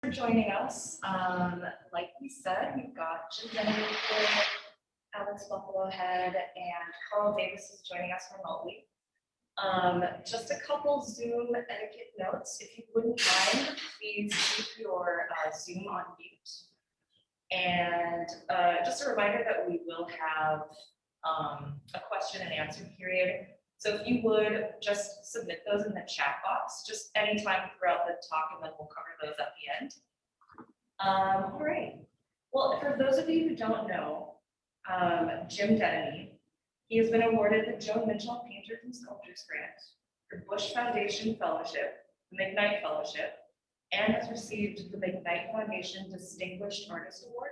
For joining us. Like we said, we've got Jim Denomie here, Alex Buffalohead, and Karl Davis is joining us remotely. Just a couple Zoom etiquette notes. If you wouldn't mind, please keep your Zoom on mute. And just a reminder that we will have a question and answer period. So if you would just submit those in the chat box, just anytime throughout the talk, and then we'll cover those at the end. All right. Well, for those of you who don't know, Jim Denomie, he has been awarded the Joe Mitchell Painters and Sculptors Grant, the Bush Foundation Fellowship, the McKnight Fellowship, and has received the McKnight Foundation Distinguished Artist Award.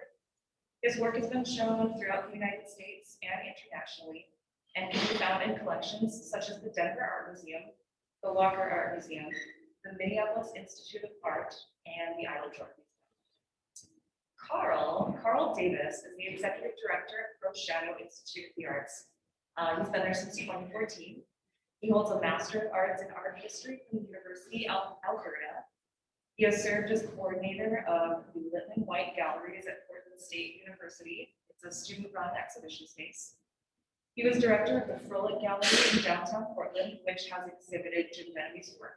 His work has been shown throughout the United States and internationally, and can be found in collections such as the Denver Art Museum, the Walker Art Museum, the Minneapolis Institute of Art, and the Idle Museum. Karl Davis is the Executive Director of Pro Shadow Institute of the Arts. He's been there since 2014. He holds a Master of Arts in Art History from the University of Alberta. He has served as coordinator of the Littman White Galleries at Portland State University. It's a student-run exhibition space. He was director of the Froelich Gallery in downtown Portland, which has exhibited Jim Denomie's work,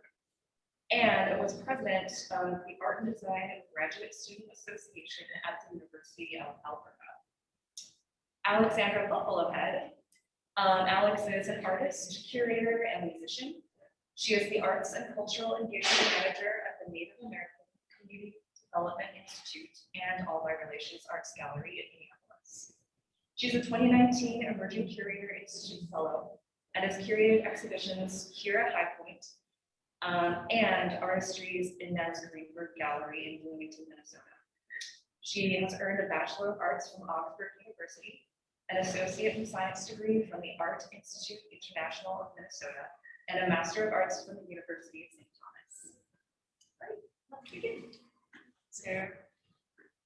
and was president of the Art and Design Graduate Student Association at the University of Alberta. Alexandra Buffalohead. Alex is an artist, curator, and musician. She is the Arts and Cultural Engagement Manager at the Native American Community Development Institute and All My Relations Arts Gallery in Minneapolis. She's a 2019 Emerging Curator Institute Fellow and has curated exhibitions here at Highpoint and artistries in Nez Greenberg Gallery in Bloomington, Minnesota. She has earned a Bachelor of Arts from Augsburg University, an Associate in Science degree from the Art Institute International of Minnesota, and a Master of Arts from the University of St. Thomas. All right, let's begin. Sarah,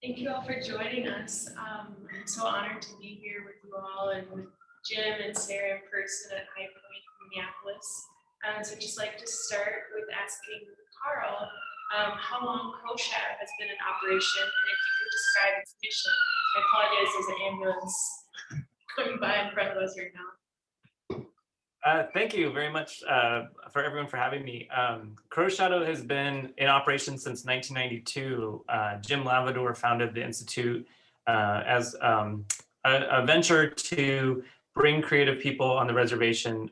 thank you all for joining us. I'm so honored to be here with you all and with Jim and Sarah in person at Highpoint, Minneapolis. So I'd just like to start with asking Karl how long Pro Shadow has been in operation, and if you could describe its mission. I apologize, there's an ambulance going by in front of us right now. Thank you very much for everyone for having me. Crow Shadow has been in operation since 1992. Jim Lavador founded the Institute as a venture to bring creative people on the reservation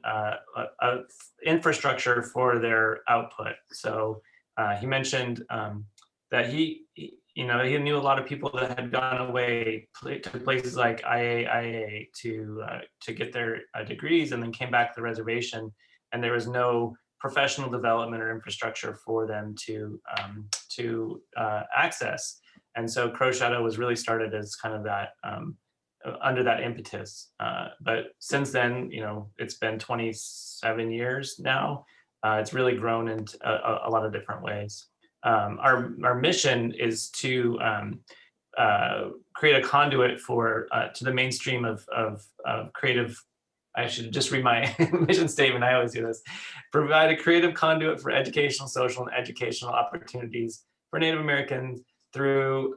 infrastructure for their output. So he mentioned that he knew a lot of people that had gone away to places like IA to get their degrees, and then came back to the reservation, and there was no professional development or infrastructure for them to access. And so Crow Shadow was really started as kind of that under that impetus. But since then, it's been 27 years now. It's really grown in a lot of different ways. Our mission is to create a conduit for to the mainstream of creative. I should just read my mission statement. I always do this. Provide a creative conduit for educational, social, and educational opportunities for Native Americans through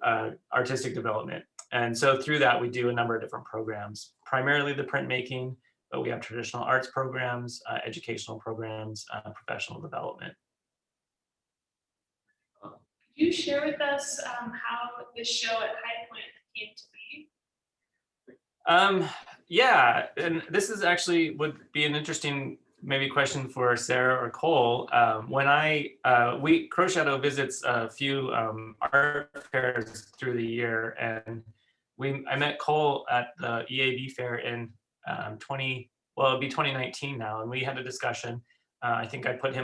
artistic development. And so through that, we do a number of different programs, primarily the printmaking, but we have traditional arts programs, educational programs, professional development. Could you share with us how this show at Highpoint came to be? Yeah, and this is actually would be an interesting maybe question for Sarah or Cole. When Crow Shadow visits a few art fairs through the year, and I met Cole at the EAB fair in it'll be 2019 now, and we had a discussion. I think I put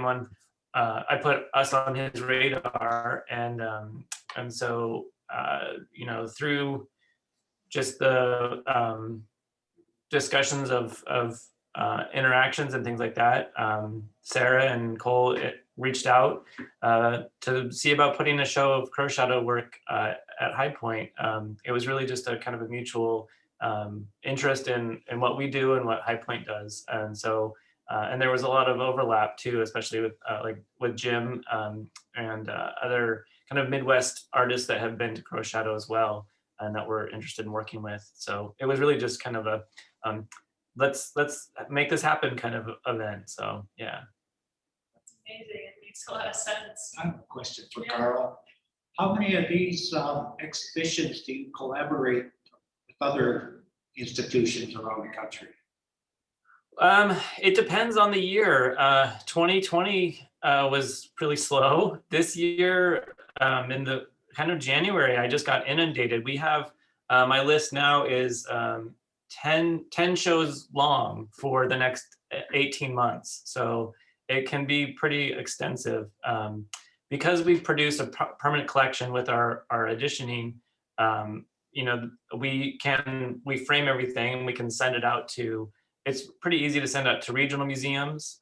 us on his radar, and so through just the discussions of interactions and things like that, Sarah and Cole reached out to see about putting a show of Crow Shadow work at Highpoint. It was really just a kind of a mutual interest in what we do and what Highpoint does, and so and there was a lot of overlap too, especially with Jim and other kind of Midwest artists that have been to Crow Shadow as well, and that we're interested in working with. So it was really just kind of a let's make this happen kind of event. So yeah. That's amazing. It makes a lot of sense. I have a question for Yeah. Karl. How many of these exhibitions do you collaborate with other institutions around the country? It depends on the year. 2020 was really slow. This year, in the kind of January, I just got inundated. We have, my list now is 10 shows long for the next 18 months. So it can be pretty extensive. Because we produce a permanent collection with our editioning, you know, we frame everything and we can send it out to, it's pretty easy to send out to regional museums,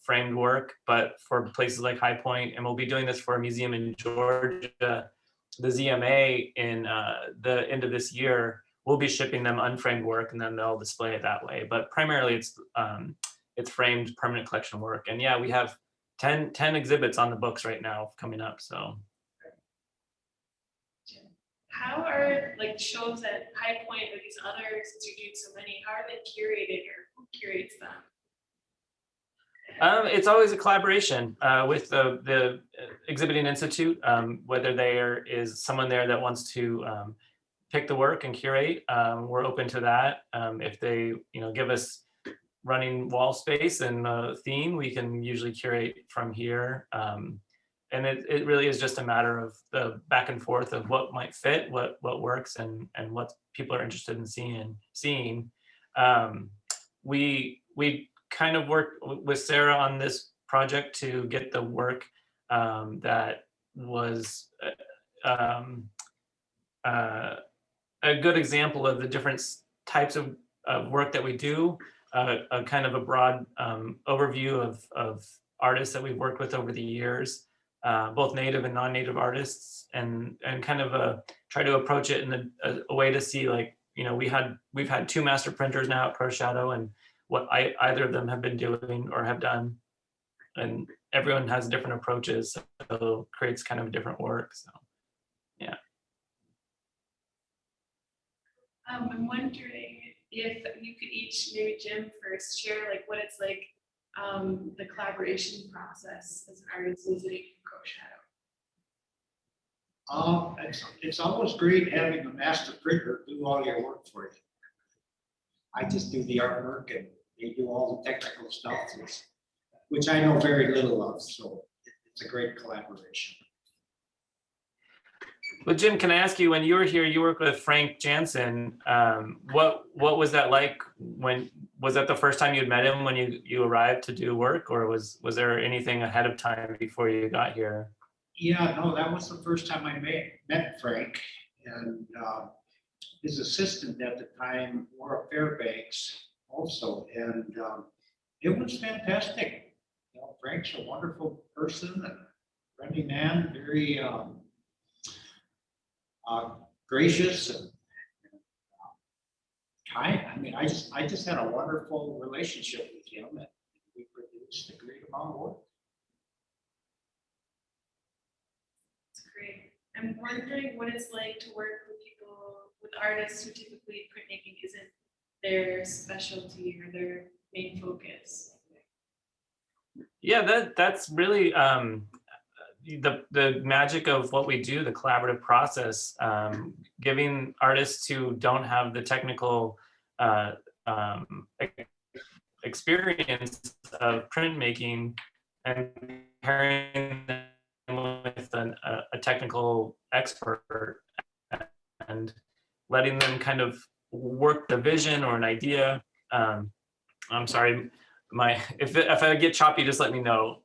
framed work, but for places like Highpoint, and we'll be doing this for a museum in Georgia, the ZMA in the end of this year, we'll be shipping them unframed work and then they'll display it that way. But primarily it's framed permanent collection work. And yeah, we have 10 exhibits on the books right now coming up, so. How are like shows at Highpoint or these others, since you're doing so many, how are they curated or who curates them? It's always a collaboration with the exhibiting institute, whether there is someone there that wants to pick the work and curate, we're open to that. If they, you know, give us running wall space and theme, we can usually curate from here. And it really is just a matter of the back and forth of what might fit, what works, and what people are interested in seeing. We kind of worked with Sarah on this project to get the work that was a good example of the different types of work that we do, a kind of a broad overview of artists that we've worked with over the years. Both native and non-native artists, and kind of try to approach it in a way to see, like, you know, we've had 2 master printers now at Crow Shadow, and what either of them have been doing or have done, and everyone has different approaches, so it creates kind of different work. So yeah. I'm wondering if you could each, maybe Jim first, share like what it's like, the collaboration process as an artist visiting Crow Shadow. It's always great having a master printer do all your work for you. I just do the artwork and they do all the technical stuff, which I know very little of, so it's a great collaboration. But Jim, can I ask you, when you were here, you worked with Frank Jansen. What was that like? Was that the first time you'd met him when you arrived to do work, or was there anything ahead of time before you got here? Yeah, no, that was the first time I met Frank, and his assistant at the time, Laura Fairbanks, also, and it was fantastic. You know, Frank's a wonderful person and friendly man, very gracious and kind. I mean, I just had a wonderful relationship with him, and we produced a great amount of work. It's great. I'm wondering what it's like to work with people, with artists who typically printmaking isn't their specialty or their main focus. Yeah, that's really the magic of what we do, the collaborative process, giving artists who don't have the technical experience of printmaking and pairing them with a technical expert and letting them kind of work the vision or an idea. I'm sorry, if I get choppy, just let me know.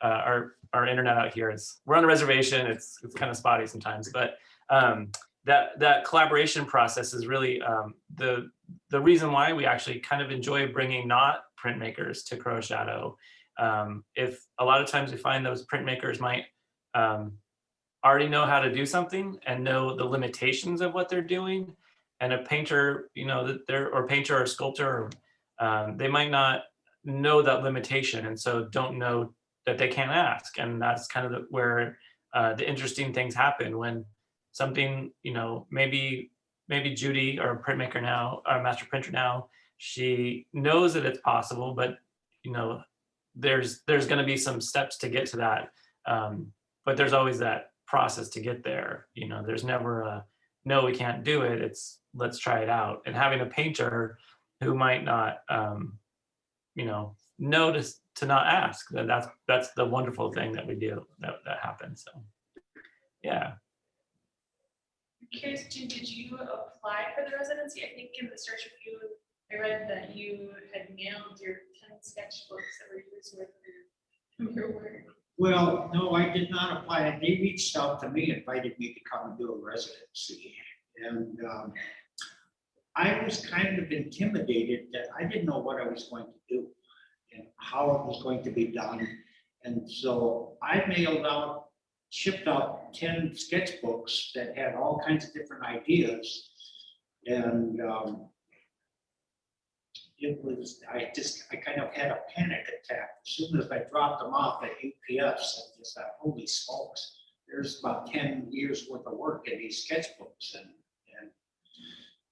Our internet out here we're on a reservation. It's kind of spotty sometimes, but that collaboration process is really the reason why we actually kind of enjoy bringing not printmakers to Crow Shadow. If a lot of times we find those printmakers might already know how to do something and know the limitations of what they're doing, and a painter, you know, or painter or sculptor, they might not know that limitation, and so don't know that they can't ask. And that's kind of where the interesting things happen when something, maybe Judy, our printmaker now, our master printer now, she knows that it's possible, but there's going to be some steps to get to that. But there's always that process to get there. There's never a no, we can't do it. It's let's try it out. And having a painter who might not, know to not ask, that's the wonderful thing that we do that happens. So, yeah. I'm curious, Jim, did you apply for the residency? I think in the search review, I read that you had mailed your 10 sketchbooks that were years worth of your work. Well, no, I did not apply. They reached out to me, invited me to come and do a residency. And I was kind of intimidated that I didn't know what I was going to do and how it was going to be done. And so I shipped out 10 sketchbooks that had all kinds of different ideas. And I kind of had a panic attack. As soon as I dropped them off at UPS, I just thought, holy smokes, there's about 10 years worth of work in these sketchbooks. And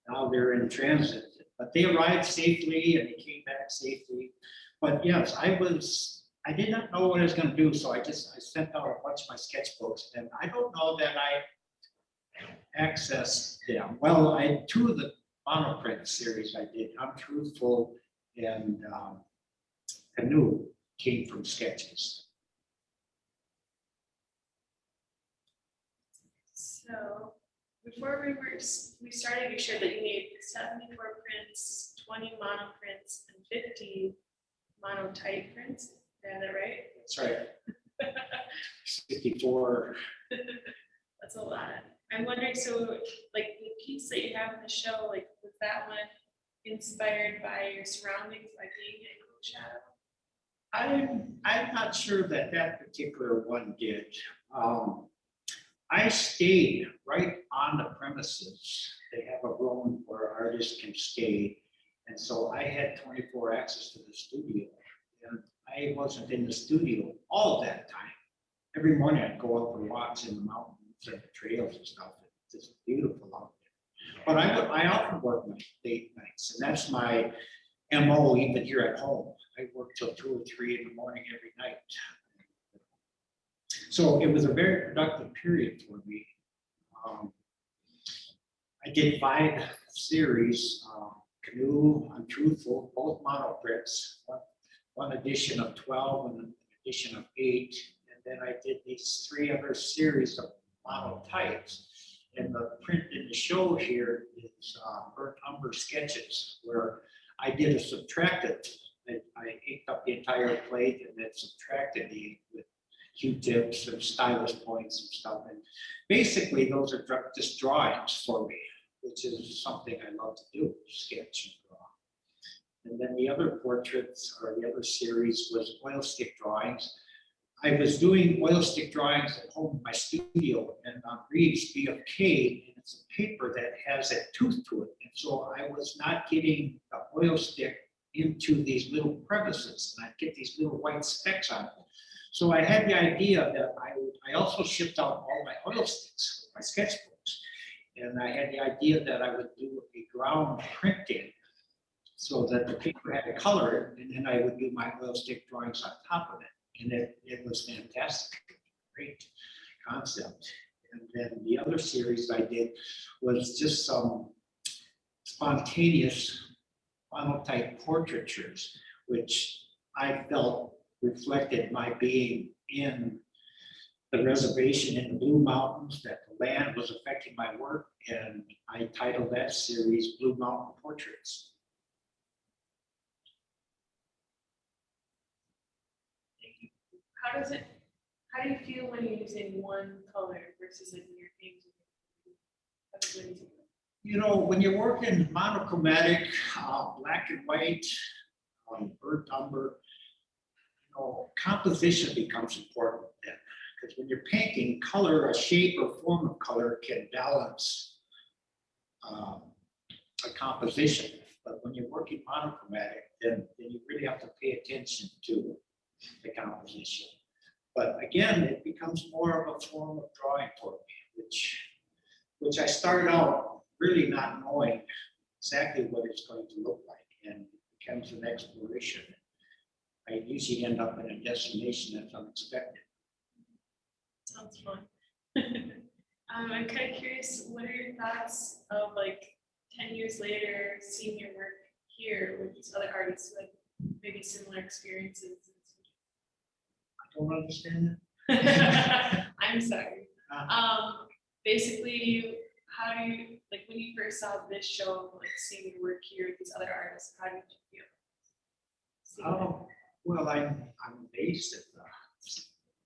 now they're in transit. But they arrived safely and they came back safely. But yes, I did not know what I was going to do, so I sent out a bunch of my sketchbooks, and I don't know that I accessed them. Well, two of the monoprint series I did, Untruthful and Canoe, came from sketches. So before we started, you shared that you made 74 prints, 20 monoprints, and 50 monotype prints. Is that right? That's right. 54. That's a lot. I'm wondering, so like the piece that you have in the show, like was that one inspired by your surroundings, like being in Cool Shadow? I'm not sure that particular one did. I stayed right on the premises. They have a room where artists can stay. And so I had 24 access to the studio. And I wasn't in the studio all that time. Every morning I'd go up for walks in the mountains and the trails and stuff. It's just beautiful out there. But I often work my late nights, and that's my MO even here at home. I work till 2 or 3 in the morning every night. So it was a very productive period for me. I did 5 series, Canoe, Untruthful, both monoprints, one edition of 12 and an edition of 8. And then I did these 3 other series of monotypes. And the print in the show here is Burnt Umber Sketches, where I did a subtractive. I inked up the entire plate and then subtracted the ink with Q-tips and stylus points and stuff. And basically, those are just drawings for me, which is something I love to do, sketch and draw. And then the other portraits, or the other series, was oil stick drawings. I was doing oil stick drawings at home in my studio, and on Reeves BFK, and it's a paper that has a tooth to it. And so I was not getting the oil stick into these little crevices, and I'd get these little white specks on it. So I had the idea that I also shipped out all my oil sticks, my sketchbooks. And I had the idea that I would do a ground printing so that the paper had a color, and then I would do my oil stick drawings on top of it. And it was fantastic, great concept. And then the other series I did was just some spontaneous monotype portraitures, which I felt reflected my being in the reservation in the Blue Mountains, that the land was affecting my work, and I titled that series Blue Mountain Portraits. How do you feel when you're using one color versus in your painting? When you're working monochromatic, black and white, burnt umber, composition becomes important then. Because when you're painting, color, a shape or form of color can balance a composition. But when you're working monochromatic, then you really have to pay attention to the composition. But again, it becomes more of a form of drawing for me, which I started out really not knowing exactly what it's going to look like, and it becomes an exploration. I usually end up in a destination that's unexpected. Sounds fun. I'm kind of curious, what are your thoughts of like 10 years later, seeing your work here with these other artists who had maybe similar experiences? I don't understand that. I'm sorry. Basically, how do you, like when you first saw this show, like seeing your work here with these other artists, how did you feel? Seeing that? Oh, well, I'm amazed at the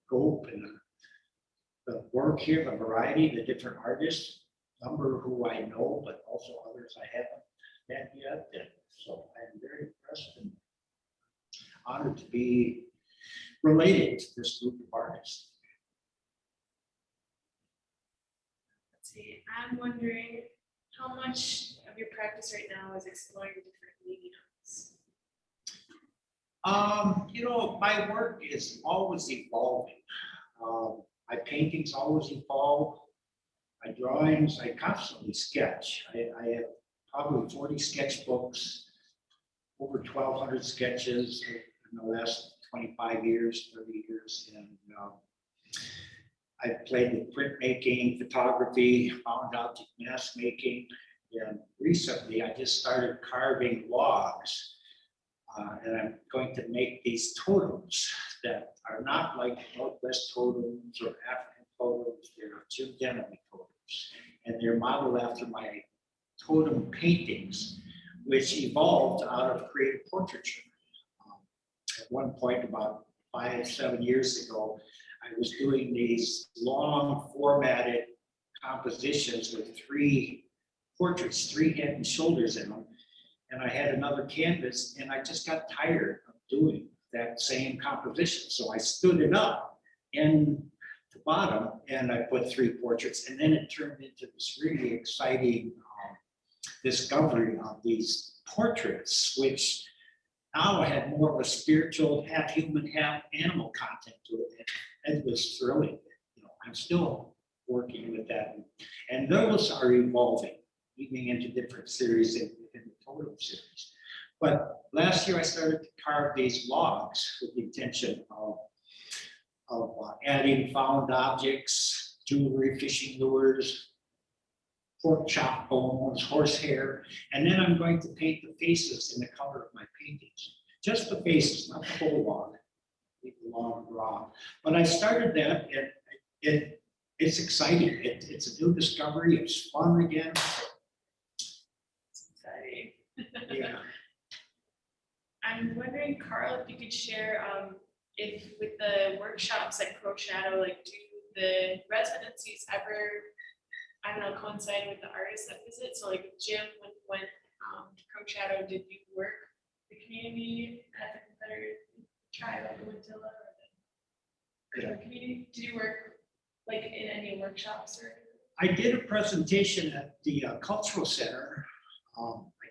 scope and the work here, the variety, the different artists, number who I know, but also others I haven't met yet. And so I'm very impressed and honored to be related to this group of artists. Let's see, I'm wondering how much of your practice right now is exploring different mediums? You know, my work is always evolving. My paintings always evolve. My drawings, I constantly sketch. I have probably 40 sketchbooks, over 1,200 sketches in the last 25 years, 30 years. And I've played with printmaking, photography, found object mask making. And recently I just started carving logs. And I'm going to make these totems that are not like Northwest totems or African totems. They're Jim Denomie totems. And they're modeled after my totem paintings, which evolved out of creative portraiture. At one point, about 5-7 years ago, I was doing these long formatted compositions with 3 portraits, 3 head and shoulders in them. And I had another canvas, and I just got tired of doing that same composition. So I stood it up in the bottom, and I put 3 portraits, and then it turned into this really exciting discovery of these portraits, which now had more of a spiritual, half human, half animal content to it. And it was thrilling. You know, I'm still working with that, and those are evolving, moving into different series in the totem series. But last year I started to carve these logs with the intention of adding found objects, jewelry, fishing lures, pork chop bones, horsehair, and then I'm going to paint the faces in the color of my paintings. Just the faces, not the whole log. Leave the log raw. But I started that, and it's exciting. It's a new discovery. It's fun again. Exciting. Yeah. I'm wondering, Karl, if you could share if with the workshops at Crow Shadow, like do the residencies ever, I don't know, coincide with the artists that visit? So like Jim, when to Crow Shadow, did you work the community at the Confederate tribe of the Wintilla or the community? Did you work like in any workshops or? I did a presentation at the cultural center. I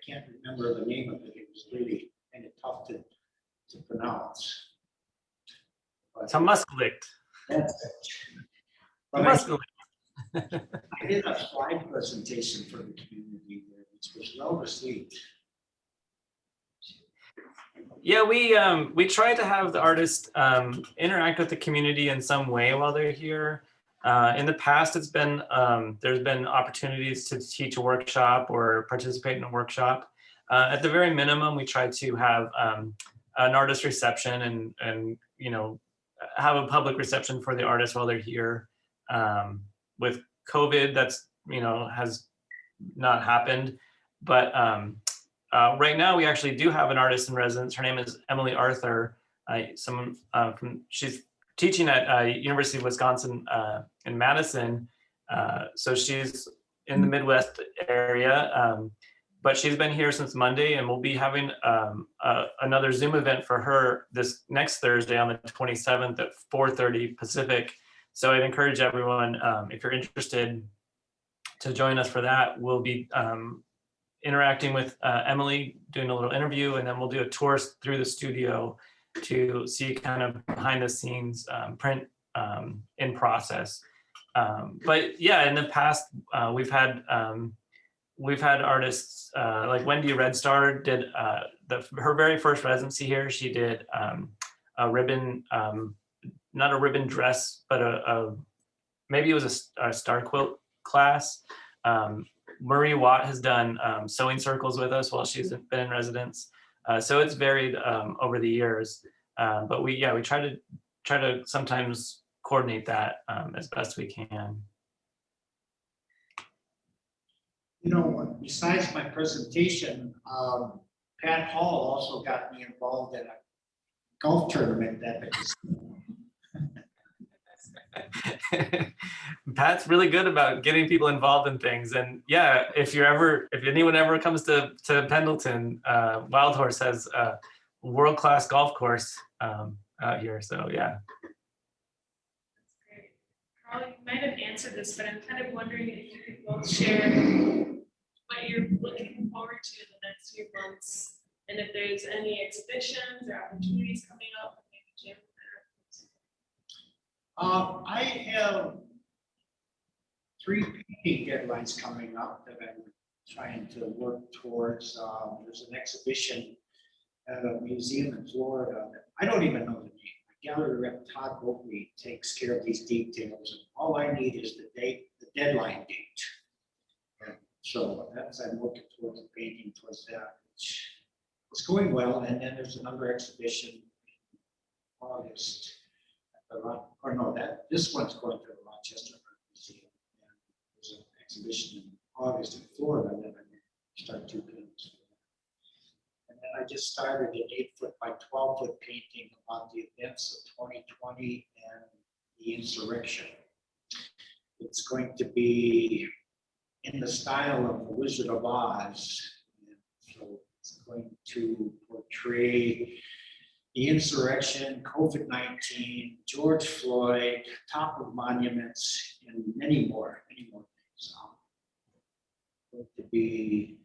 can't remember the name of it. It was really kind of tough to pronounce. But Tamusclict. that's it. But I did a slide presentation for the community there, which was well received. Yeah, we try to have the artists interact with the community in some way while they're here. In the past, it's been there's been opportunities to teach a workshop or participate in a workshop. At the very minimum, we try to have an artist reception and you know, have a public reception for the artists while they're here. With COVID, that's, you know, has not happened, but right now we actually do have an artist in residence. Her name is Emily Arthur. She's teaching at University of Wisconsin in Madison. So she's in the Midwest area, but she's been here since Monday, and we'll be having another Zoom event for her this next Thursday on the 27th at 4:30 Pacific. So I'd encourage everyone, if you're interested, to join us for that. We'll be interacting with Emily, doing a little interview, and then we'll do a tour through the studio to see kind of behind the scenes print in process. But yeah, in the past, we've had artists like Wendy Redstar did her very first residency here. She did a ribbon, not a ribbon dress, but maybe it was a star quilt class. Marie Watt has done sewing circles with us while she's been in residence. So it's varied over the years, but we try to sometimes coordinate that as best we can. You know, besides my presentation, Pat Hall also got me involved in a golf tournament at the casino. Pat's really good about getting people involved in things, and yeah, if anyone ever comes to Pendleton, Wild Horse has a world-class golf course out here. So yeah. That's great. Karl, you might have answered this, but I'm kind of wondering if you could both share what you're looking forward to in the next few months, and if there's any exhibitions or opportunities coming up. Maybe Jim. I have 3 painting deadlines coming up that I'm trying to work towards. There's an exhibition at a museum in Florida. I don't even know the name. My gallery rep Todd Oakley takes care of these details, and all I need is the date, the deadline date. And so I'm working towards the painting towards that, which is going well. And then there's another exhibition in August. This one's going to the Rochester Art Museum. And there's an exhibition in August in Florida that I'm going to start 2 paintings. And then I just started an 8-foot by 12-foot painting about the events of 2020 and the insurrection. It's going to be in the style of The Wizard of Oz. And so it's going to portray the insurrection, COVID-19, George Floyd, toppled monuments, and many more things. Going to be,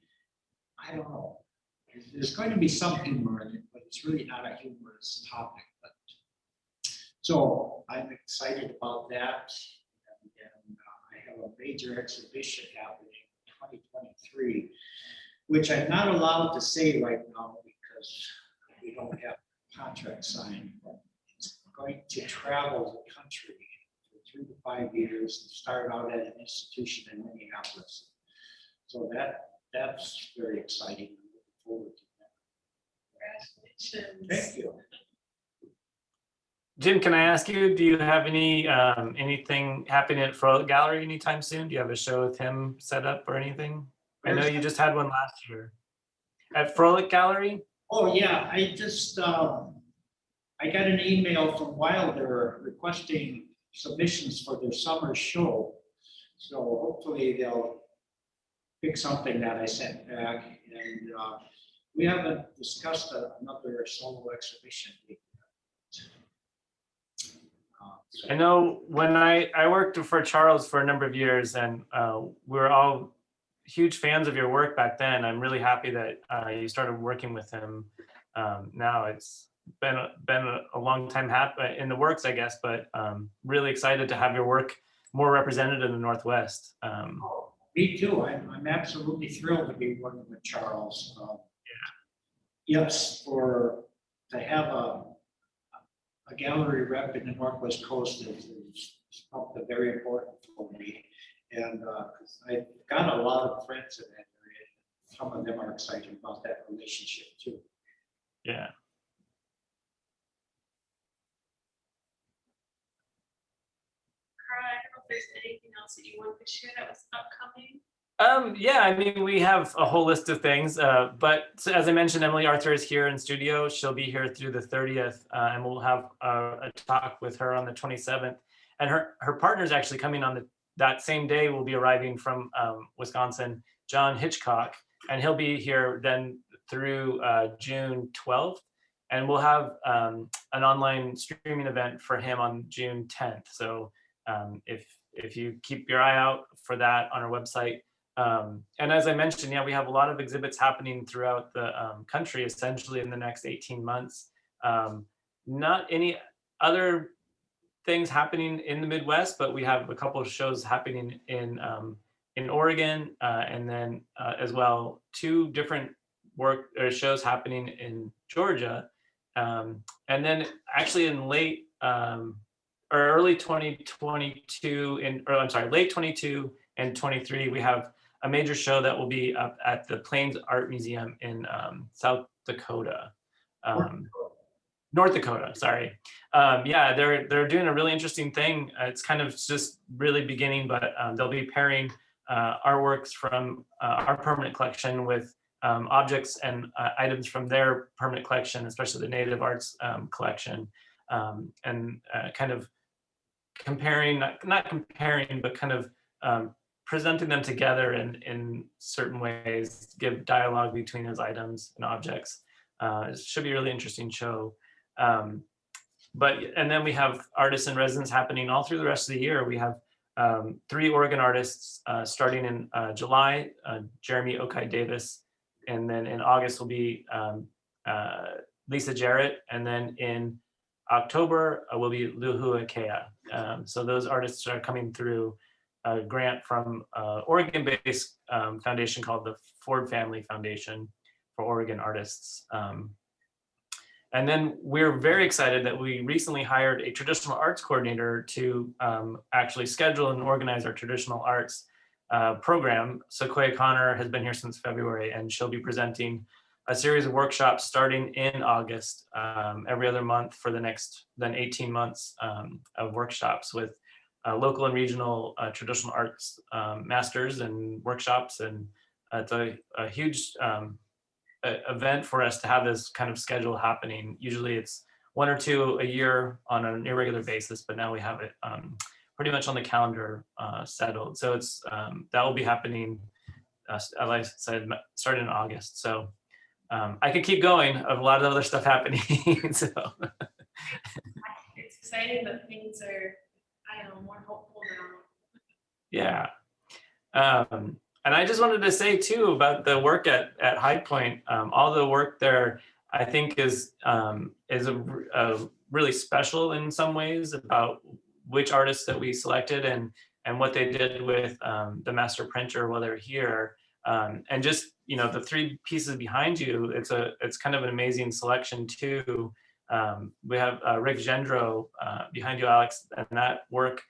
I don't know, there's going to be some humor in it, but it's really not a humorous topic. But so I'm excited about that. And I have a major exhibition happening in 2023, which I'm not allowed to say right now because we don't have contract signed, but it's going to travel the country for 3 to 5 years and start out at an institution in Minneapolis. So that's very exciting. I'm looking forward to that. Congratulations. Thank you. Jim, can I ask you, do you have anything happening at Frolic Gallery anytime soon? Do you have a show with him set up or anything? I know you just had one last year. At Frolic Gallery? Oh, yeah, I just, I got an email from Wilder requesting submissions for their summer show. So hopefully they'll pick something that I sent back. And we haven't discussed another solo exhibition. I know when I worked for Charles for a number of years, and we were all huge fans of your work back then. I'm really happy that you started working with him. Now it's been a long time in the works, I guess, but really excited to have your work more represented in the Northwest. Me too. I'm absolutely thrilled to be working with Charles. Yes, to have a gallery rep in the Northwest Coast is probably very important for me. And I've got a lot of friends in that area. Some of them are excited about that relationship too. Yeah. Karl, I don't know if there's anything else that you wanted to share that was upcoming. Yeah, I mean, we have a whole list of things, but as I mentioned, Emily Arthur is here in studio. She'll be here through the 30th, and we'll have a talk with her on the 27th. And her partner is actually coming on that same day. Will be arriving from Wisconsin, John Hitchcock, and he'll be here then through June 12th. And we'll have an online streaming event for him on June 10th. So if you keep your eye out for that on our website. And as I mentioned, yeah, we have a lot of exhibits happening throughout the country, essentially in the next 18 months. Not any other things happening in the Midwest, but we have a couple of shows happening in Oregon, and then as well 2 different shows happening in Georgia, and then actually in late or early 2022, late 22 and 23, we have a major show that will be up at the Plains Art Museum in South Dakota. North Dakota, sorry. Yeah, they're doing a really interesting thing. It's kind of just really beginning, but they'll be pairing artworks from our permanent collection with objects and items from their permanent collection, especially the Native Arts collection, and kind of comparing, not comparing, but kind of presenting them together in certain ways, give dialogue between those items and objects. It should be a really interesting show. And then we have artists in residence happening all through the rest of the year. We have 3 Oregon artists starting in July, Jeremy Okai Davis, and then in August will be Lisa Jarrett, and then in October will be Luhu Akea. So those artists are coming through a grant from Oregon-based foundation called the Ford Family Foundation for Oregon Artists. And then we're very excited that we recently hired a traditional arts coordinator to actually schedule and organize our traditional arts program. Sequoia Connor has been here since February, and she'll be presenting a series of workshops starting in August, every other month for the next 18 months of workshops with local and regional traditional arts masters and workshops. And it's a huge event for us to have this kind of schedule happening. Usually it's 1 or 2 a year on an irregular basis, but now we have it pretty much on the calendar settled. So it's that will be happening, as I said, starting in August. So I could keep going of a lot of other stuff happening. So It's exciting that things are, I don't know, more hopeful now. yeah. And I just wanted to say too about the work at Highpoint. All the work there, I think, is really special in some ways about which artists that we selected and what they did with the master printer while they're here. And just, the 3 pieces behind you, it's kind of an amazing selection too. We have Rick Gendro behind you, Alex, and that work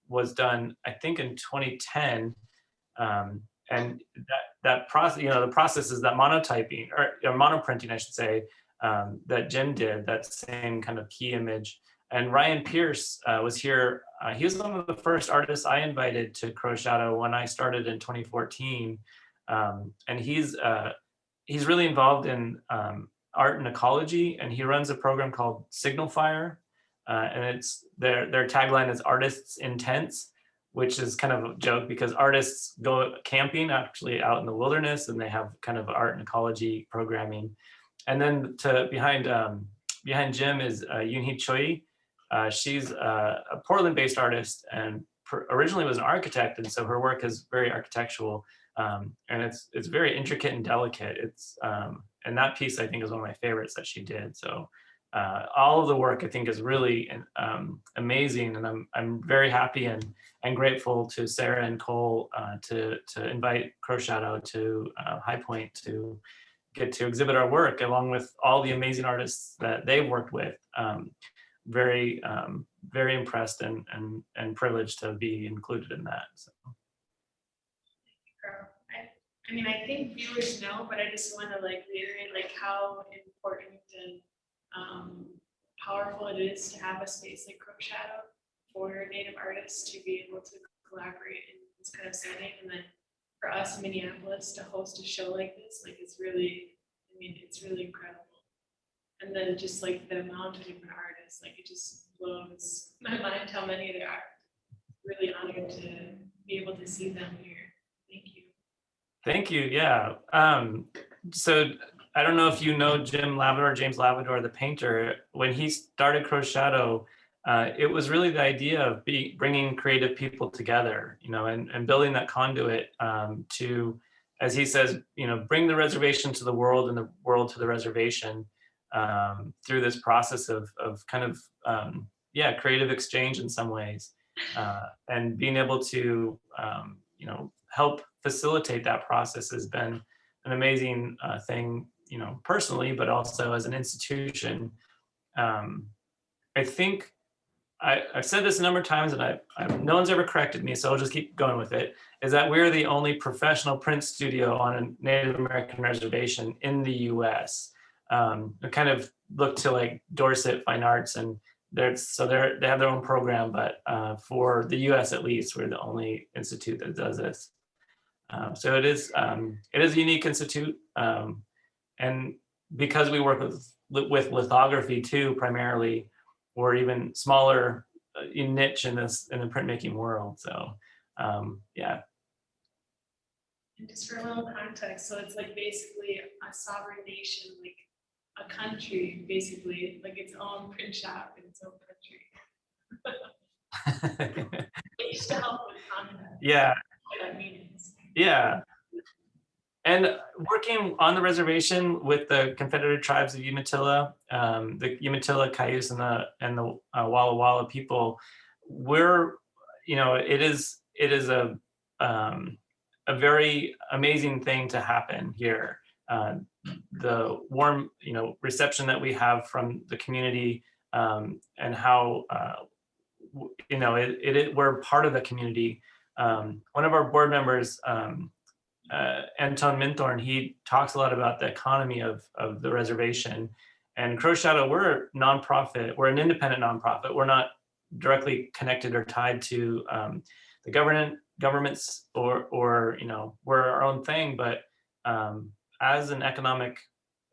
was done, I think, in 2010. And that process, the process is that monotyping or monoprinting, I should say, that Jim did, that same kind of key image. And Ryan Pierce was here. He was one of the first artists I invited to Crow Shadow when I started in 2014. And he's really involved in art and ecology, and he runs a program called Signal Fire. And it's their tagline is artists in tents, which is kind of a joke because artists go camping actually out in the wilderness, and they have kind of art and ecology programming. And then behind Jim is Yoon Choi. She's a Portland-based artist and originally was an architect, and so her work is very architectural, and it's very intricate and delicate. And that piece I think is one of my favorites that she did. So all of the work I think is really amazing, and I'm very happy and grateful to Sarah and Cole to invite Crow Shadow to Highpoint to get to exhibit our work along with all the amazing artists that they've worked with. Very impressed and privileged to be included in that. So. I mean, I think viewers know, but I just want to reiterate how important and powerful it is to have a space like Crow Shadow for Native artists to be able to collaborate in this kind of setting. And then for us in Minneapolis to host a show like this, it's really incredible. And then just the amount of different artists, it just blows my mind how many there are. Really honored to be able to see them here. Thank you. Thank you. Yeah. So I don't know if you know James Lavador, the painter. When he started Crow Shadow, it was really the idea of bringing creative people together, and building that conduit to, as he says, bring the reservation to the world and the world to the reservation through this process of kind of yeah, creative exchange in some ways, and being able to help facilitate that process has been an amazing thing, personally, but also as an institution. I think I've said this a number of times, and no one's ever corrected me, so I'll just keep going with it, is that we're the only professional print studio on a Native American reservation in the US. I kind of look to like Dorset Fine Arts, and they have their own program, but for the US at least, we're the only institute that does this. So it is a unique institute, and because we work with lithography too, primarily, or even smaller niche in the printmaking world. So yeah. And just for a little context, so it's like basically a sovereign nation, like a country, basically, like its own print shop in its own country. It used to help with context. Yeah. What that means. Yeah. And working on the reservation with the Confederated Tribes of Umatilla, the Umatilla, Cayuse, and the Walla Walla people, it is a very amazing thing to happen here. The warm, reception that we have from the community, and how, we're part of the community. One of our board members, Anton Minthorn, he talks a lot about the economy of the reservation. And Crow Shadow, we're a nonprofit, we're an independent nonprofit. We're not directly connected or tied to the governments or we're our own thing. But as an economic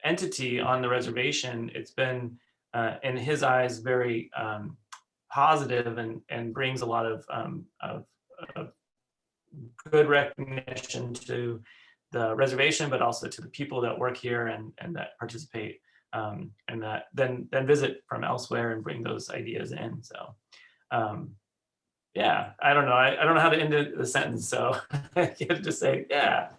entity on the reservation, it's been, in his eyes, very positive and brings a lot of good recognition to the reservation, but also to the people that work here and that participate, and that then visit from elsewhere and bring those ideas in. So yeah, I don't know. I don't know how to end the sentence, so I can just say, yeah.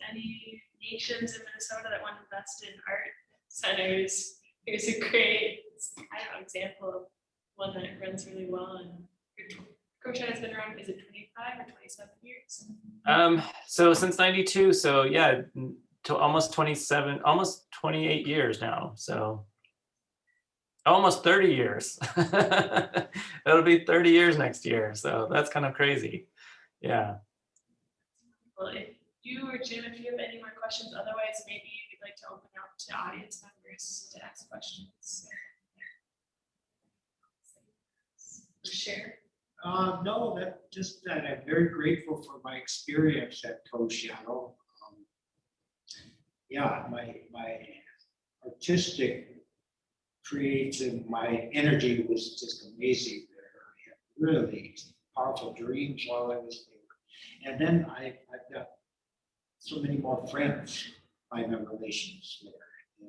Any nations in Minnesota that want to invest in art centers, here's a great, example of one that runs really well. And Crow Shadow's been around, is it 25 or 27 years? So since 92, so yeah, to almost 27, almost 28 years now. So almost 30 years. It'll be 30 years next year. So that's kind of crazy. Yeah. Well, if you or Jim, if you have any more questions, otherwise maybe you'd like to open up to audience members to ask questions. Or share. No, that I'm very grateful for my experience at Crow Shadow. Yeah, my artistic, creative, my energy was just amazing there. I had really powerful dreams while I was there. And then I've got so many more friends by my relations there.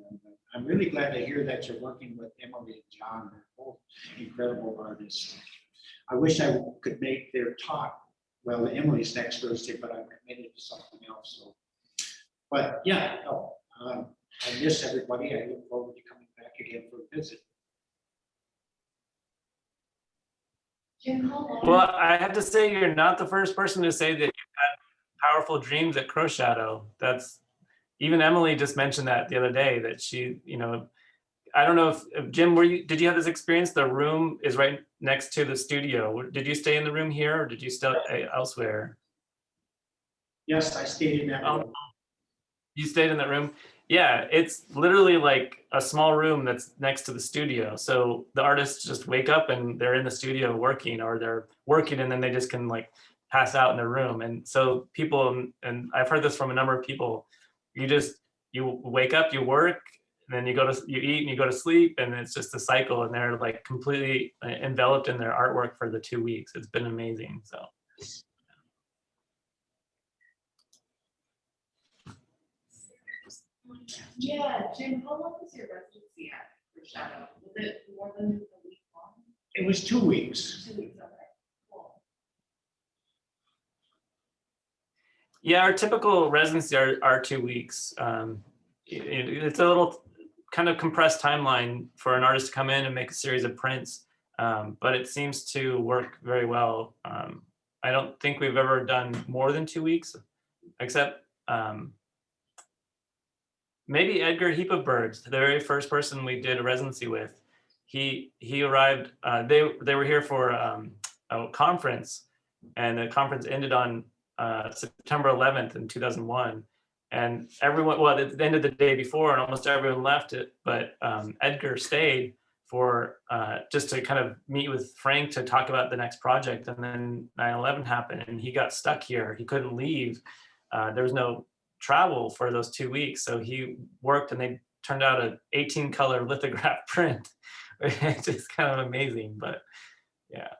And I'm really glad to hear that you're working with Emily and John. They're both incredible artists. I wish I could make their talk. Well, Emily's next Thursday, but I'm committed to something else. So, but yeah, no, I miss everybody. I look forward to coming back again for a visit. Jim, how long? Well, I have to say, you're not the first person to say that you've had powerful dreams at Crow Shadow. That's, even Emily just mentioned that the other day, that she, I don't know if Jim, did you have this experience? The room is right next to the studio. Did you stay in the room here, or did you stay elsewhere? Yes, I stayed in that room. You stayed in that room? Yeah, it's literally like a small room that's next to the studio. So the artists just wake up and they're in the studio working, or they're working and then they just can like pass out in their room. And so people, and I've heard this from a number of people, you wake up, you work, and then you eat and you go to sleep, and it's just a cycle, and they're like completely enveloped in their artwork for the 2 weeks. It's been amazing. So. Yeah, Jim, how long was your residency at Crow Shadow? Was it more than a week long? It was 2 weeks. 2 weeks, okay, cool. Yeah, our typical residency are 2 weeks. It's a little kind of compressed timeline for an artist to come in and make a series of prints, but it seems to work very well. I don't think we've ever done more than 2 weeks, except maybe Edgar Heapbergs, the very first person we did a residency with. He arrived. They were here for a conference, and the conference ended on September 11th in 2001. And everyone, well, it ended the day before, and almost everyone left it. But Edgar stayed for just to kind of meet with Frank to talk about the next project. And then 9/11 happened, and he got stuck here. He couldn't leave. There was no travel for those 2 weeks, so he worked, and they turned out an 18 color lithograph print. It's just kind of amazing, but yeah.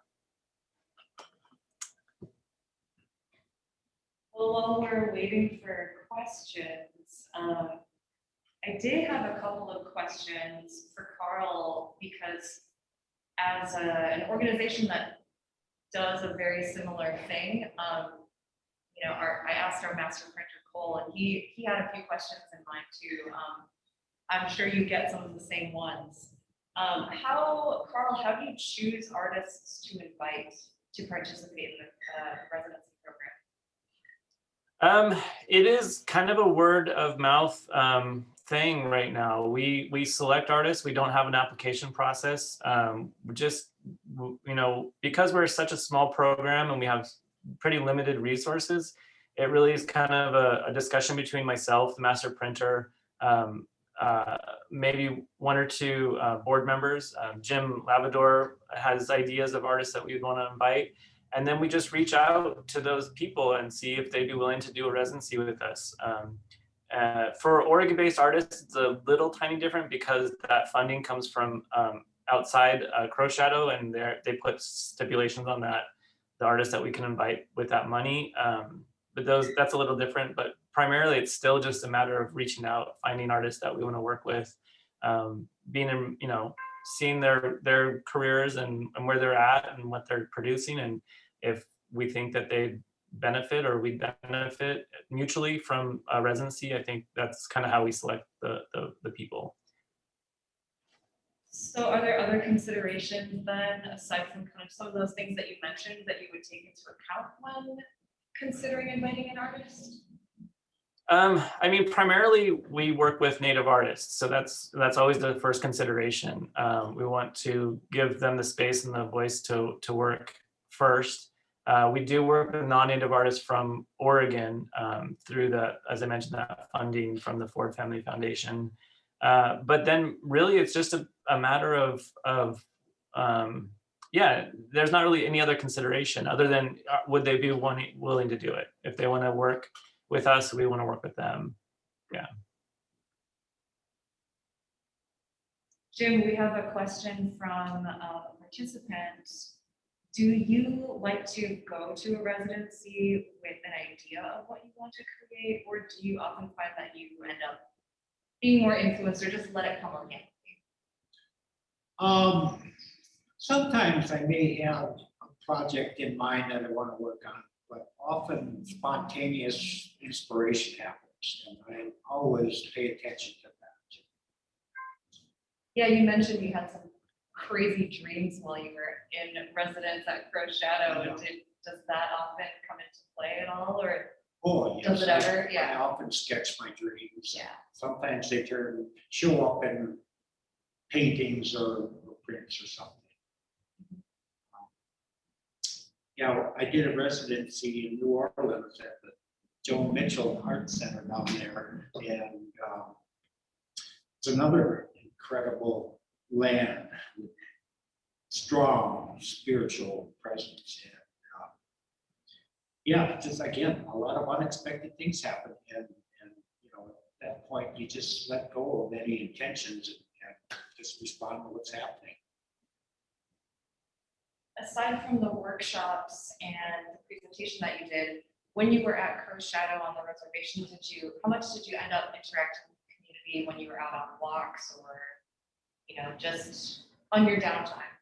Well, while we're waiting for questions, I did have a couple of questions for Karl, because as an organization that does a very similar thing, I asked our master printer Cole, and he had a few questions in mind too. I'm sure you get some of the same ones. Karl, how do you choose artists to invite to participate in the residency program? It is kind of a word of mouth thing right now. We select artists. We don't have an application process. Just, because we're such a small program and we have pretty limited resources, it really is kind of a discussion between myself, the master printer, maybe one or two board members. Jim Lavador has ideas of artists that we would want to invite. And then we just reach out to those people and see if they'd be willing to do a residency with us. For Oregon-based artists, it's a little tiny different because that funding comes from outside Crow Shadow, and they put stipulations on that, the artists that we can invite with that money. But that's a little different, but primarily it's still just a matter of reaching out, finding artists that we want to work with, seeing their careers and where they're at and what they're producing. And if we think that they benefit or we benefit mutually from a residency, I think that's kind of how we select the people. So are there other considerations then, aside from kind of some of those things that you mentioned, that you would take into account when considering inviting an artist? Primarily we work with Native artists, so that's always the first consideration. We want to give them the space and the voice to work first. We do work with non-Native artists from Oregon through as I mentioned, that funding from the Ford Family Foundation. But then really it's just a matter of there's not really any other consideration other than would they be willing to do it? If they want to work with us, we want to work with them. Yeah. Jim, we have a question from a participant. Do you like to go to a residency with an idea of what you want to create, or do you often find that you end up being more influenced, or just let it come organically? Sometimes I may have a project in mind that I want to work on, but often spontaneous inspiration happens, and I always pay attention to that. Yeah, you mentioned you had some crazy dreams while you were in residence at Crow Shadow. Yeah. Does that often come into play at all, or Oh, yes. does it ever? I Yeah. often sketch my dreams. Yeah. Sometimes they show up in paintings or prints or something. I did a residency in New Orleans at the Joe Mitchell Art Center down there, and it's another incredible land with strong spiritual presence. And just again, a lot of unexpected things happen, and at that point you just let go of any intentions and just respond to what's happening. Aside from the workshops and the presentation that you did, when you were at Crow Shadow on the reservation, how much did you end up interacting with the community when you were out on walks, or just on your downtime?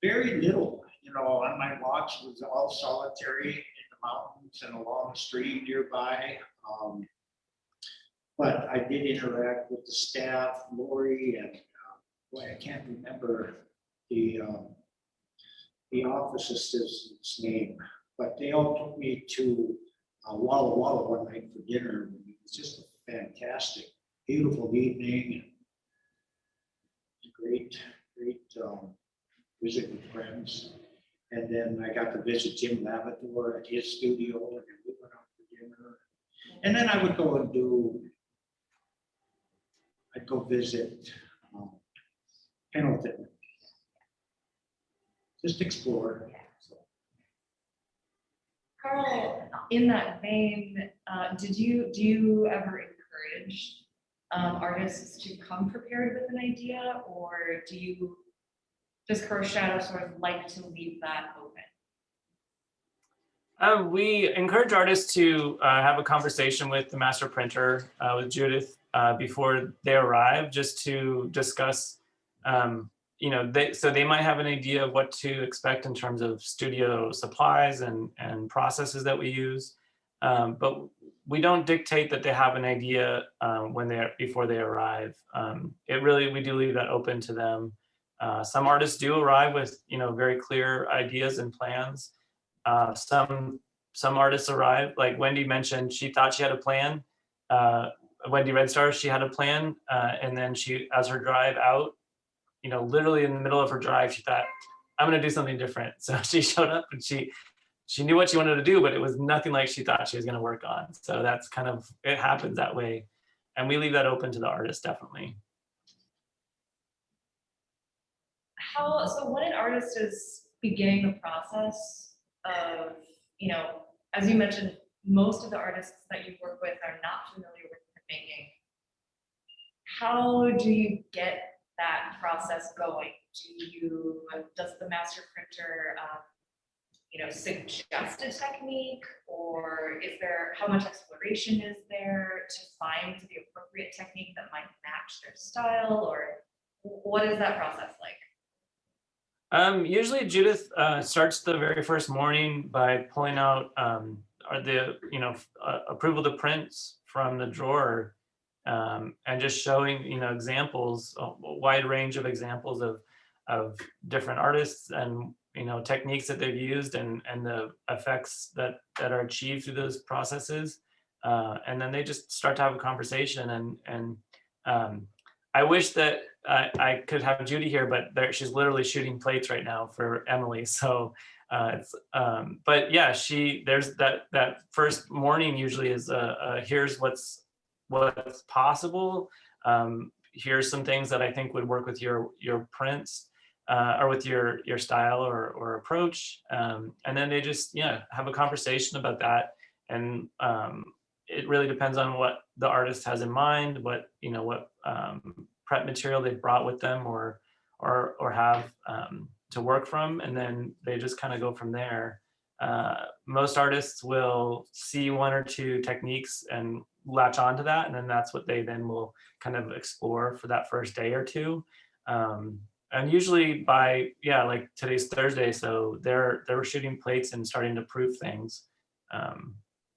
Very little. On my walks, it was all solitary in the mountains and along the stream nearby. But I did interact with the staff, Lori, and boy, I can't remember the office assistant's name, but they all took me to Walla Walla one night for dinner. It was just a fantastic, beautiful evening. Great visit with friends. And then I got to visit Jim Lavador at his studio, and we went out for dinner. And then I would go visit Pendleton. Just explore. Karl, in that vein, do you ever encourage artists to come prepared with an idea, or does Crow Shadow sort of like to leave that open? We encourage artists to have a conversation with the master printer, with Judith, before they arrive, just to discuss, so they might have an idea of what to expect in terms of studio supplies and processes that we use. But we don't dictate that they have an idea before they arrive. We do leave that open to them. Some artists do arrive with, very clear ideas and plans. Some artists arrive, like Wendy mentioned, she thought she had a plan. Wendy Red Star, she had a plan, and then as her drive out, literally in the middle of her drive, she thought, I'm going to do something different. So she showed up and she knew what she wanted to do, but it was nothing like she thought she was going to work on. So that's it happens that way. And we leave that open to the artist, definitely. So when an artist is beginning the process of, as you mentioned, most of the artists that you work with are not familiar with printmaking. How do you get that process going? Does the master printer, suggest a technique, or how much exploration is there to find the appropriate technique that might match their style, or what is that process like? Usually Judith starts the very first morning by pulling out approval to prints from the drawer, and just showing examples, a wide range of examples of different artists and techniques that they've used and the effects that are achieved through those processes, and then they just start to have a conversation. And I wish that I could have Judy here, but she's literally shooting plates right now for Emily. So but yeah, there's that first morning usually is here's what's possible. Here's some things that I think would work with your prints, or with your style or approach. And then they just have a conversation about that. And it really depends on what the artist has in mind, what prep material they've brought with them or have to work from, and then they just kind of go from there. Most artists will see one or two techniques and latch onto that, and then that's what they then will kind of explore for that first day or two. And usually by like today's Thursday, so they're shooting plates and starting to proof things.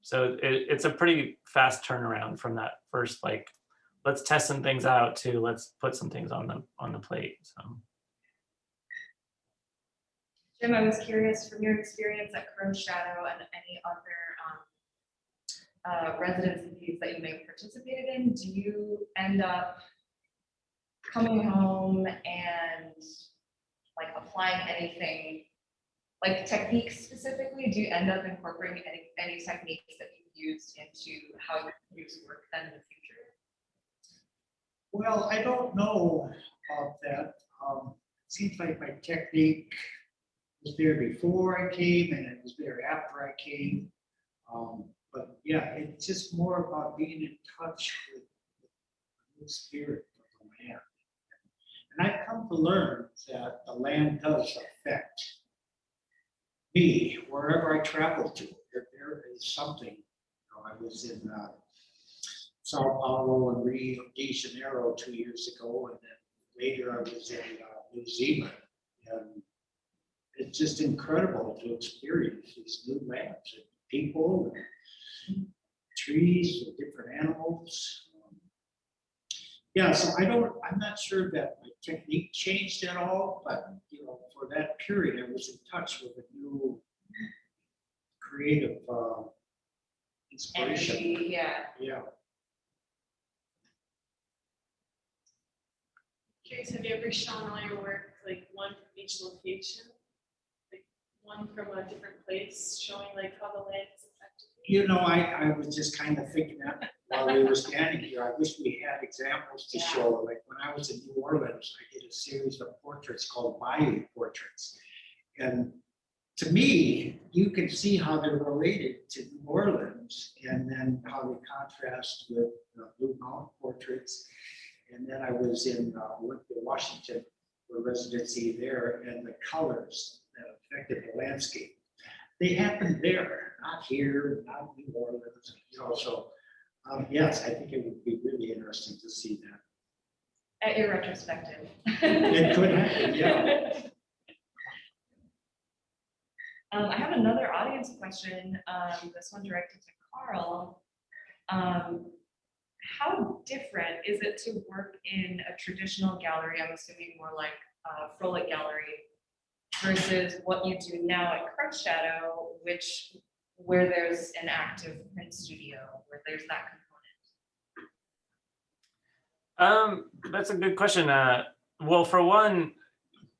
So it's a pretty fast turnaround from that first, like, let's test some things out to let's put some things on the plate. So Jim, I was curious from your experience at Crow Shadow and any other residencies that you may have participated in, do you end up coming home and like applying anything, like techniques specifically? Do you end up incorporating any techniques that you've used into how you produce work then in the future? Well, I don't know about that. It seems like my technique was there before I came and it was there after I came. But yeah, it's just more about being in touch with the spirit of the land. And I've come to learn that the land does affect me wherever I travel to. There is something. I was in Sao Paulo and Rio de Janeiro 2 years ago, and then later I was in New Zealand. And it's just incredible to experience these new lands and people, and trees, and different animals. Yeah, so I'm not sure that my technique changed at all, but, you know, for that period, I was in touch with a new creative inspiration. Energy, yeah. Yeah. Curious, have you ever shown all your work, like one from each location? Like one from a different place, showing like how the land is affected? You know, I was just kind of thinking that while we were standing here, I wish we had examples to show. Like when I was in New Orleans, I did a series of portraits called Bayou Portraits. And to me, you can see how they're related to New Orleans and then how they contrast with Blue Mountain portraits. And then I was in Washington for residency there, and the colors that affected the landscape. They happened there, not here, not New Orleans, you know, so yes, I think it would be really interesting to see that. At your retrospective. It could happen, yeah. I have another audience question, this one directed to Karl. How different is it to work in a traditional gallery, I'm assuming more like Frolic Gallery, versus what you do now at Crouch Shadow, where there's an active print studio, where there's that component? That's a good question. Well, for one,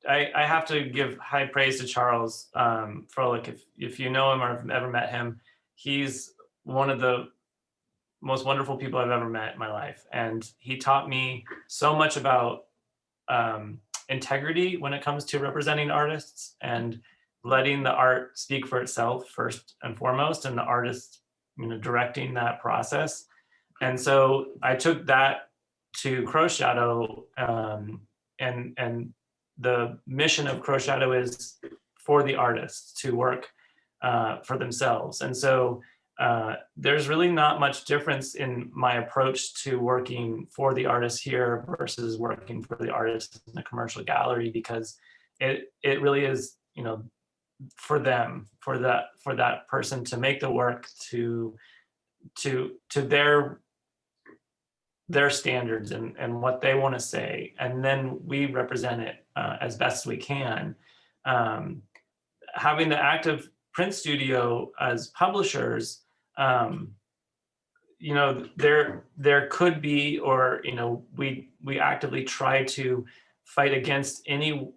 I have to give high praise to Charles Frolic. If you know him or have ever met him, he's one of the most wonderful people I've ever met in my life. And he taught me so much about integrity when it comes to representing artists and letting the art speak for itself first and foremost, and the artist, you know, directing that process. And so I took that to Crow Shadow, and the mission of Crow Shadow is for the artists to work for themselves. And so there's really not much difference in my approach to working for the artists here versus working for the artists in the commercial gallery, because it really is, you know, for them, for that person to make the work to their standards and what they want to say, and then we represent it as best we can. Having the active print studio as publishers, you know, there could be, or, you know, we actively try to fight against any,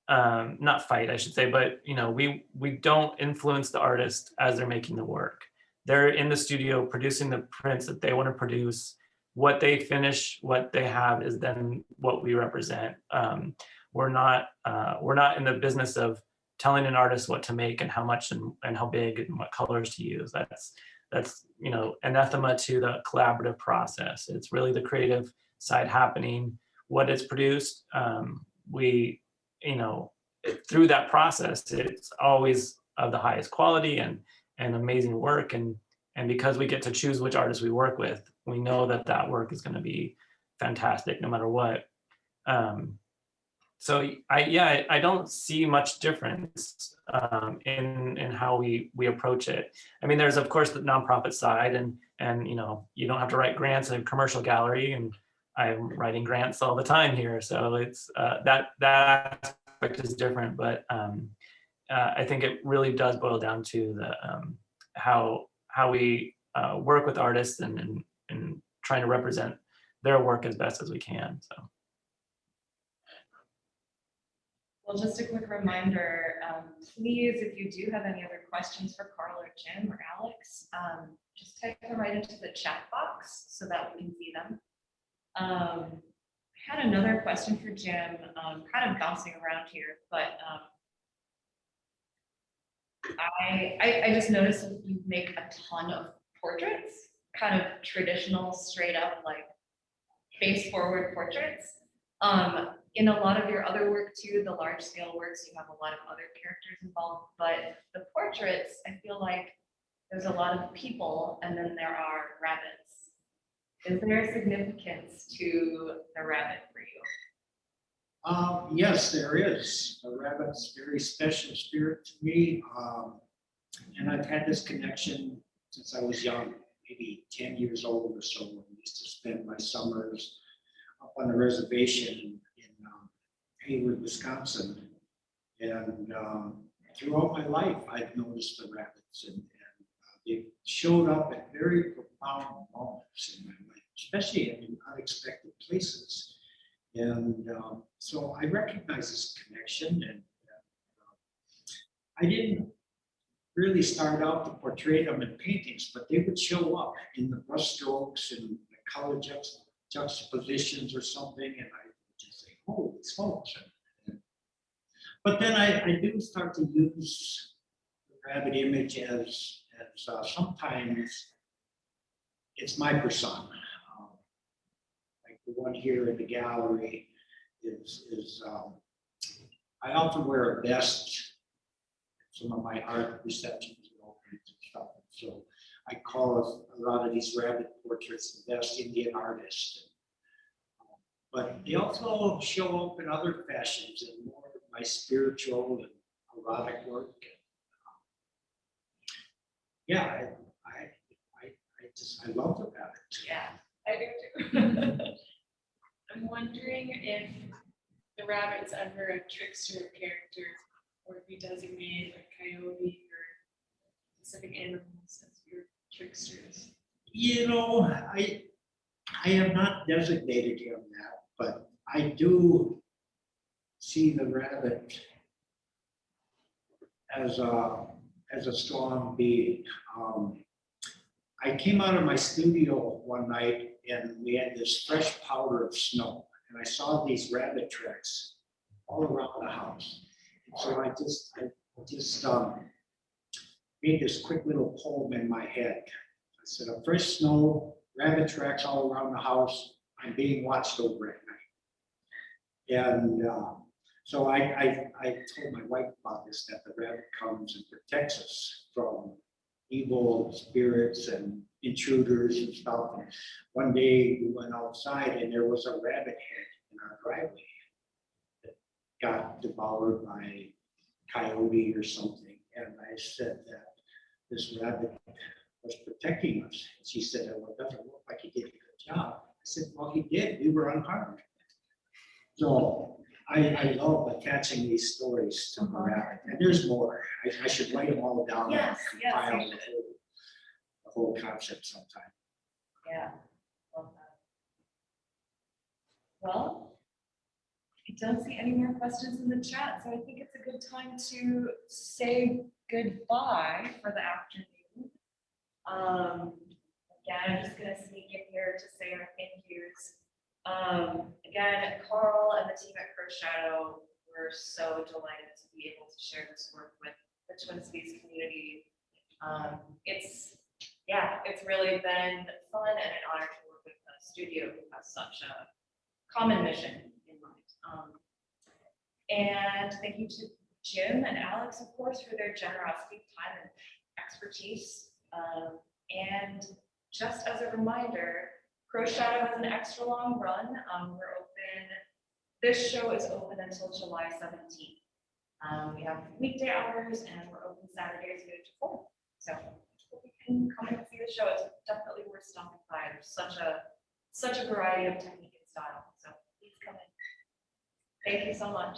not fight, I should say, but, you know, we don't influence the artist as they're making the work. They're in the studio producing the prints that they want to produce. What they finish, what they have is then what we represent. We're not in the business of telling an artist what to make and how much and how big and what colors to use. That's, you know, anathema to the collaborative process. It's really the creative side happening. What is produced, we, you know, through that process, it's always of the highest quality and amazing work. And because we get to choose which artists we work with, we know that work is going to be fantastic no matter what. So I don't see much difference in how we approach it. I mean, there's of course the nonprofit side, and you know, you don't have to write grants in a commercial gallery, and I'm writing grants all the time here, so it's that aspect is different. But I think it really does boil down to the how we work with artists and trying to represent their work as best as we can. So. Well, just a quick reminder, please, if you do have any other questions for Karl or Jim or Alex, just type them right into the chat box so that we can see them. I had another question for Jim, kind of bouncing around here, but I just noticed that you make a ton of portraits, kind of traditional, straight up, like face forward portraits. In a lot of your other work too, the large scale works, you have a lot of other characters involved, but the portraits, I feel like there's a lot of people and then there are rabbits. Is there significance to the rabbit for you? Yes, there is. A rabbit's a very special spirit to me. And I've had this connection since I was young, maybe 10 years old or so, when I used to spend my summers up on the reservation in Hayward, Wisconsin. And throughout my life, I've noticed the rabbits, and they showed up at very profound moments in my life, especially in unexpected places. And so I recognize this connection, and I didn't really start out to portray them in paintings, but they would show up in the brushstrokes and the color juxtapositions or something, and I would just say, holy smokes. But then I do start to use the rabbit image as sometimes it's my persona. Like the one here in the gallery is I often wear a vest. Some of my art receptions and all kinds of stuff. So I call a lot of these rabbit portraits the best Indian artist. But they also show up in other fashions and more of my spiritual and erotic work. Yeah, I love the rabbit. Yeah, I do too. I'm wondering if the rabbit's ever a trickster character, or if you designate a coyote or specific animals as your tricksters. You know, I have not designated him that, but I do see the rabbit as a strong being. I came out of my studio one night and we had this fresh powder of snow, and I saw these rabbit tracks all around the house. And so I just made this quick little poem in my head. I said, a fresh snow, rabbit tracks all around the house, I'm being watched over at night. And so I told my wife about this, that the rabbit comes and protects us from evil spirits and intruders and stuff. And one day we went outside and there was a rabbit head in our driveway that got devoured by a coyote or something. And I said that this rabbit was protecting us. And she said, well, it doesn't look like he did a good job. I said, well, he did. We were unharmed. So I love attaching these stories to the rabbit. And there's more. I should write them all down. Yes, And yes, compile you should. the whole concept sometime. Yeah, love that. Well, I don't see any more questions in the chat, so I think it's a good time to say goodbye for the afternoon. Again, I'm just gonna sneak in here to say our thank yous. Again, Karl and the team at Crow Shadow were so delighted to be able to share this work with the Twin Cities community. It's really been fun and an honor to work with a studio who has such a common mission in mind. And thank you to Jim and Alex, of course, for their generosity, time, and expertise. And just as a reminder, Crow Shadow has an extra long run. We're open, this show is open until July 17th. We have weekday hours and we're open Saturdays noon to 4. So if you can come and see the show, it's definitely worth stopping by. There's such a variety of technique and style. So please come in. Thank you so much.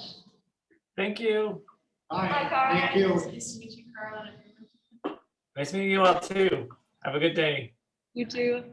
Thank you. Bye. Bye, Karl. Thank you. Nice to meet you, Karl, and everyone. Nice meeting you all too. Have a good day. You too.